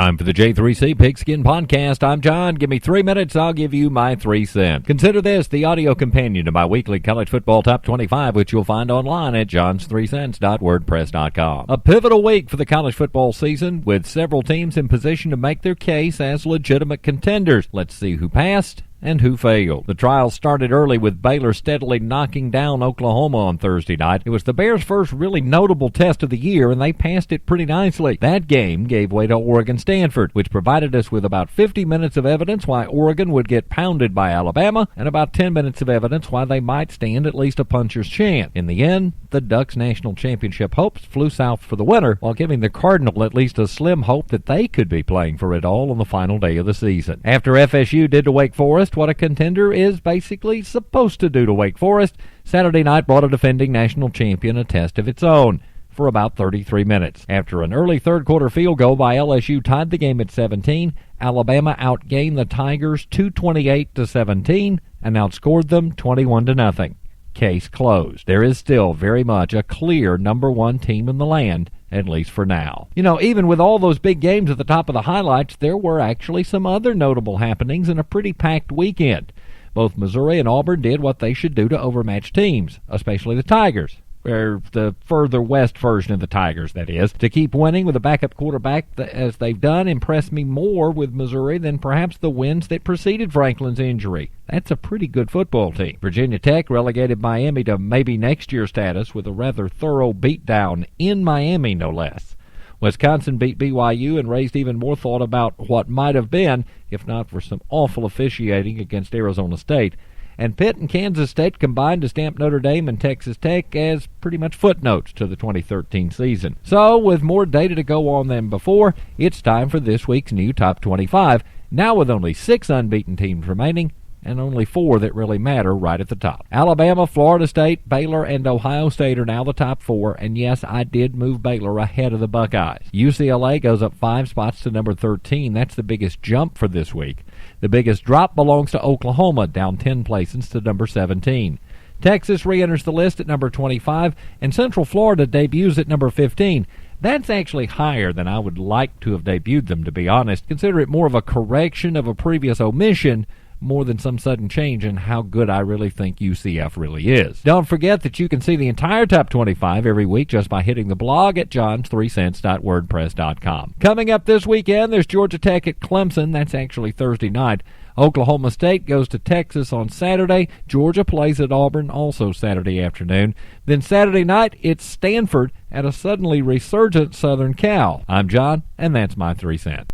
Time for the J3C Pigskin Podcast. I'm John. Give me 3 minutes. I'll give you my 3 cents. Consider this the audio companion to my weekly college football top 25, which you'll find online at johns3cents.wordpress.com. A pivotal week for the college football season, with several teams in position to make their case as legitimate contenders. Let's see who passed and who failed. The trials started early with Baylor steadily knocking down Oklahoma on Thursday night. It was the Bears' first really notable test of the year, and they passed it pretty nicely. That game gave way to Oregon-Stanford, which provided us with about 50 minutes of evidence why Oregon would get pounded by Alabama, and about 10 minutes of evidence why they might stand at least a puncher's chance. In the end, the Ducks' national championship hopes flew south for the winter, while giving the Cardinal at least a slim hope that they could be playing for it all on the final day of the season. After FSU did to Wake Forest what a contender is basically supposed to do to Wake Forest, Saturday night brought a defending national champion a test of its own for about 33 minutes. After an early third-quarter field goal by LSU tied the game at 17, Alabama outgained the Tigers 228-17 and outscored them 21-0. Case closed. There is still very much a clear number one team in the land, at least for now. You know, even with all those big games at the top of the highlights, there were actually some other notable happenings in a pretty packed weekend. Both Missouri and Auburn did what they should do to overmatch teams, especially the Tigers, or the further west version of the Tigers, that is. To keep winning with a backup quarterback as they've done impressed me more with Missouri than perhaps the wins that preceded Franklin's injury. That's a pretty good football team. Virginia Tech relegated Miami to maybe next year status with a rather thorough beatdown in Miami, no less. Wisconsin beat BYU and raised even more thought about what might have been, if not for some awful officiating against Arizona State. And Pitt and Kansas State combined to stamp Notre Dame and Texas Tech as pretty much footnotes to the 2013 season. So, with more data to go on than before, it's time for this week's new Top 25, now with only 6 unbeaten teams remaining, and only 4 that really matter right at the top. Alabama, Florida State, Baylor, and Ohio State are now the top 4, and yes, I did move Baylor ahead of the Buckeyes. UCLA goes up 5 spots to number 13. That's the biggest jump for this week. The biggest drop belongs to Oklahoma, down 10 places to number 17. Texas re-enters the list at number 25, and Central Florida debuts at number 15. That's actually higher than I would like to have debuted them, to be honest. Consider it more of a correction of a previous omission more than some sudden change in how good I really think UCF really is. Don't forget that you can see the entire Top 25 every week just by hitting the blog at johns3cents.wordpress.com. Coming up this weekend, there's Georgia Tech at Clemson. That's actually Thursday night. Oklahoma State goes to Texas on Saturday. Georgia plays at Auburn also Saturday afternoon. Then Saturday night, it's Stanford at a suddenly resurgent Southern Cal. I'm John, and that's my 3 cents.